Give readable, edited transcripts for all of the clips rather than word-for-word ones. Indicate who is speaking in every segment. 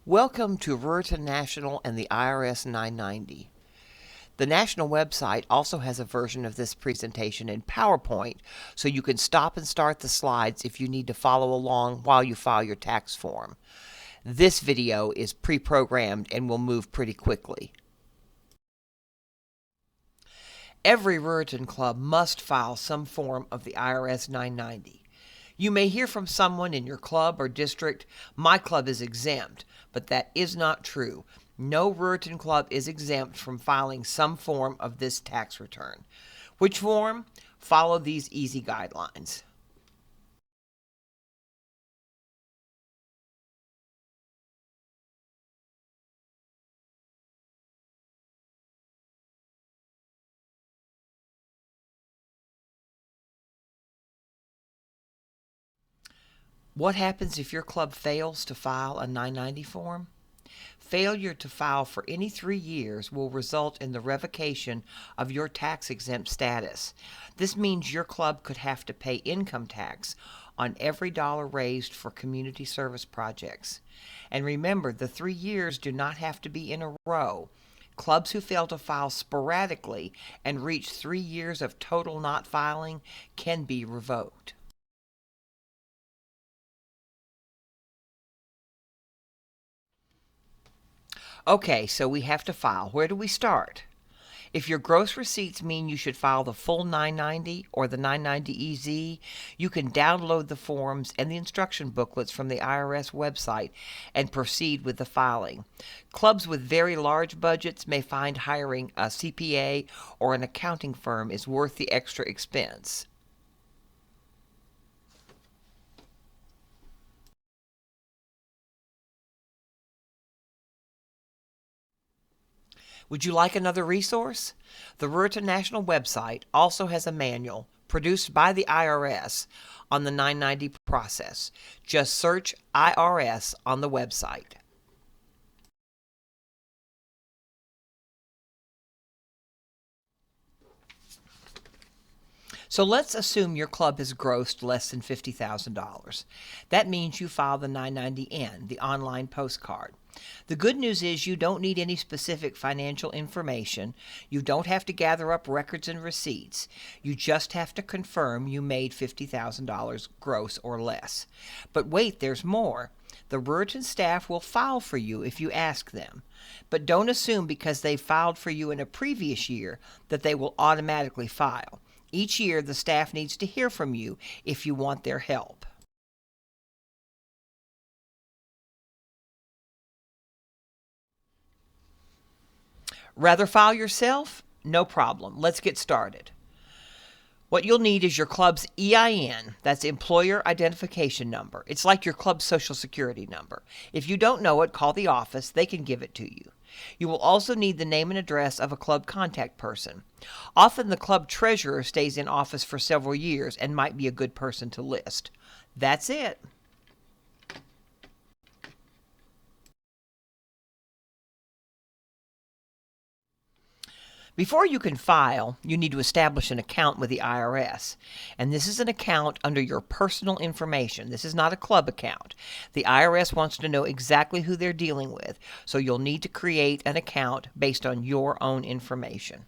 Speaker 1: Welcome to Ruritan National and the IRS 990. The national website also has a version of this presentation in PowerPoint, so you can stop and start the slides if you need to follow along while you file your tax form. This video is pre-programmed and will move pretty quickly. Every Ruritan Club must file some form of the IRS 990. You may hear from someone in your club or district, "My club is exempt," but that is not true. No Ruritan Club is exempt from filing some form of this tax return. Which form? Follow these easy guidelines. What happens if your club fails to file a 990 form? Failure to file for any 3 years will result in the revocation of your tax-exempt status. This means your club could have to pay income tax on every dollar raised for community service projects. And remember, the 3 years do not have to be in a row. Clubs who fail to file sporadically and reach 3 years of total not filing can be revoked. Okay, so we have to file. Where do we start? If your gross receipts mean you should file the full 990 or the 990EZ, you can download the forms and the instruction booklets from the IRS website and proceed with the filing. Clubs with very large budgets may find hiring a CPA or an accounting firm is worth the extra expense. Would you like another resource? The Ruritan National website also has a manual produced by the IRS on the 990 process. Just search IRS on the website. So let's assume your club has grossed less than $50,000. That means you file the 990N, the online postcard. The good news is you don't need any specific financial information. You don't have to gather up records and receipts. You just have to confirm you made $50,000 gross or less. But wait, there's more. The Ruritan staff will file for you if you ask them. But don't assume because they filed for you in a previous year that they will automatically file. Each year, the staff needs to hear from you if you want their help. Rather file yourself? No problem. Let's get started. What you'll need is your club's EIN, that's Employer Identification Number. It's like your club's Social Security number. If you don't know it, call the office. They can give it to you. You will also need the name and address of a club contact person. Often the club treasurer stays in office for several years and might be a good person to list. That's it. Before you can file, you need to establish an account with the IRS. And this is an account under your personal information. This is not a club account. The IRS wants to know exactly who they're dealing with, so you'll need to create an account based on your own information.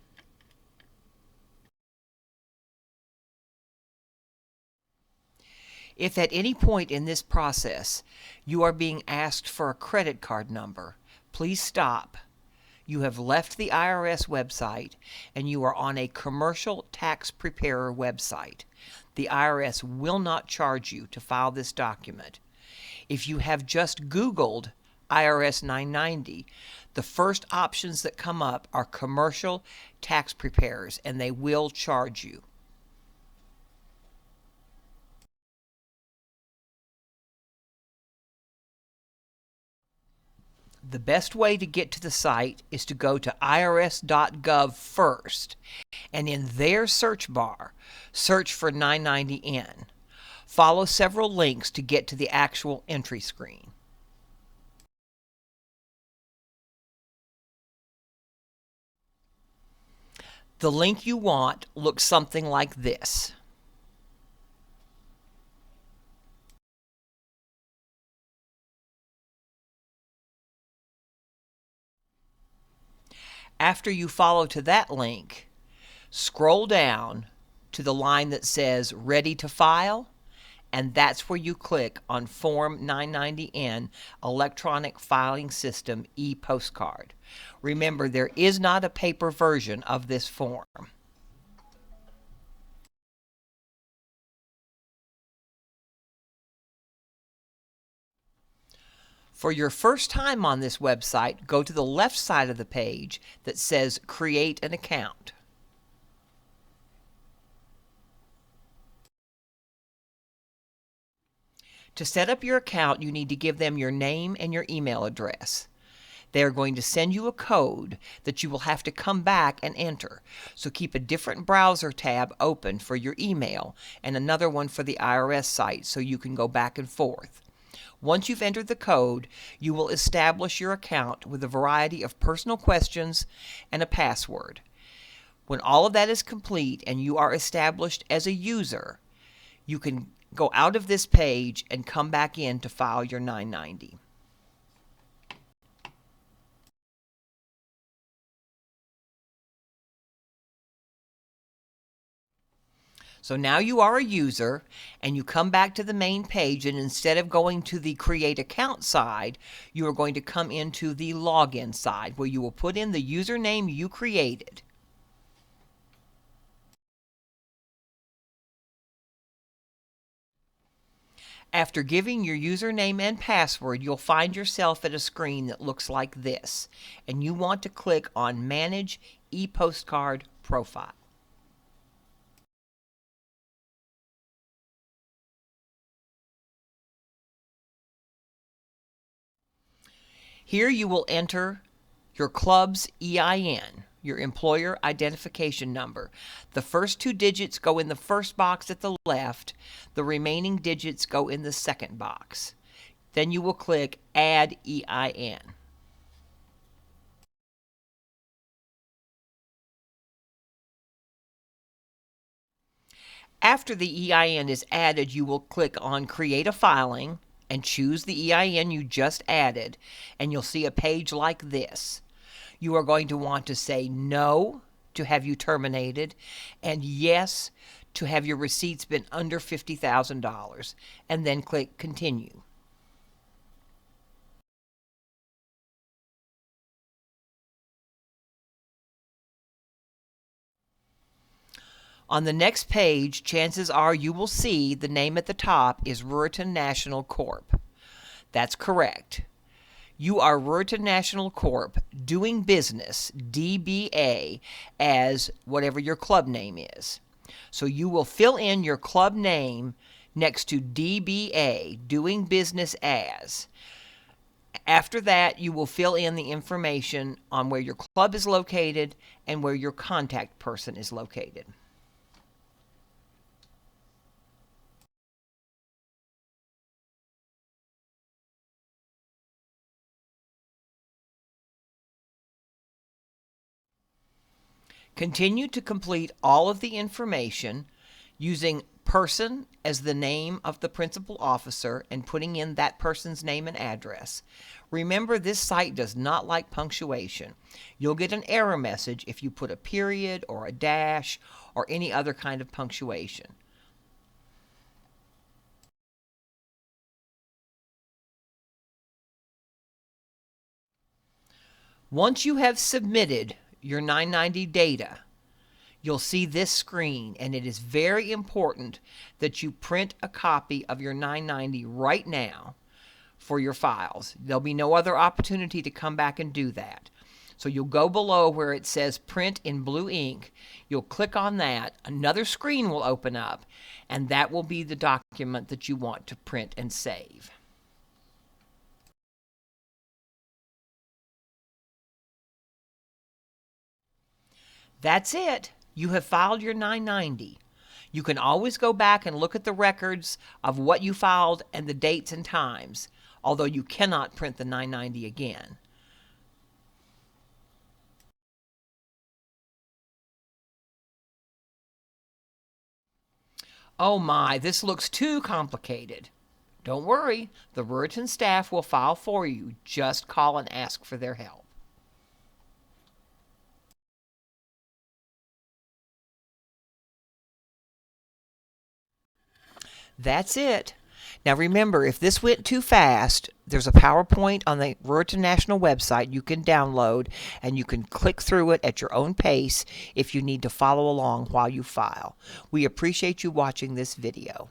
Speaker 1: If at any point in this process you are being asked for a credit card number, please stop. You have left the IRS website and you are on a commercial tax preparer website. The IRS will not charge you to file this document. If you have just Googled IRS 990, the first options that come up are commercial tax preparers and they will charge you. The best way to get to the site is to go to irs.gov first, and in their search bar, search for 990N. Follow several links to get to the actual entry screen. The link you want looks something like this. After you follow to that link, scroll down to the line that says Ready to File, and that's where you click on Form 990N Electronic Filing System E-Postcard. Remember, there is not a paper version of this form. For your first time on this website, go to the left side of the page that says Create an Account. To set up your account, you need to give them your name and your email address. They are going to send you a code that you will have to come back and enter. So keep a different browser tab open for your email and another one for the IRS site so you can go back and forth. Once you've entered the code, you will establish your account with a variety of personal questions and a password. When all of that is complete and you are established as a user, you can go out of this page and come back in to file your 990. So now you are a user, and you come back to the main page, and instead of going to the Create Account side, you are going to come into the Login side, where you will put in the username you created. After giving your username and password, you'll find yourself at a screen that looks like this, and you want to click on Manage E-Postcard Profile. Here you will enter your club's EIN, your employer identification number. The first 2 digits go in the first box at the left, the remaining digits go in the second box. Then you will click Add EIN. After the EIN is added, you will click on Create a Filing and choose the EIN you just added, and you'll see a page like this. You are going to want to say no to have you terminated and yes to have your receipts been under $50,000, and then click Continue. On the next page, chances are you will see the name at the top is Ruritan National Corp. That's correct. You are Ruritan National Corp. Doing business, DBA, as whatever your club name is. So you will fill in your club name next to DBA, doing business as. After that, you will fill in the information on where your club is located and where your contact person is located. Continue to complete all of the information using person as the name of the principal officer and putting in that person's name and address. Remember, this site does not like punctuation. You'll get an error message if you put a period or a dash or any other kind of punctuation. Once you have submitted your 990 data, you'll see this screen, and it is very important that you print a copy of your 990 right now for your files. There'll be no other opportunity to come back and do that. So you'll go below where it says print in blue ink. You'll click on that. Another screen will open up, and that will be the document that you want to print and save. That's it. You have filed your 990. You can always go back and look at the records of what you filed and the dates and times, although you cannot print the 990 again. Oh my, this looks too complicated. Don't worry, the Ruritan staff will file for you. Just call and ask for their help. That's it. Now remember, if this went too fast, there's a PowerPoint on the Ruritan National website you can download, and you can click through it at your own pace if you need to follow along while you file. We appreciate you watching this video.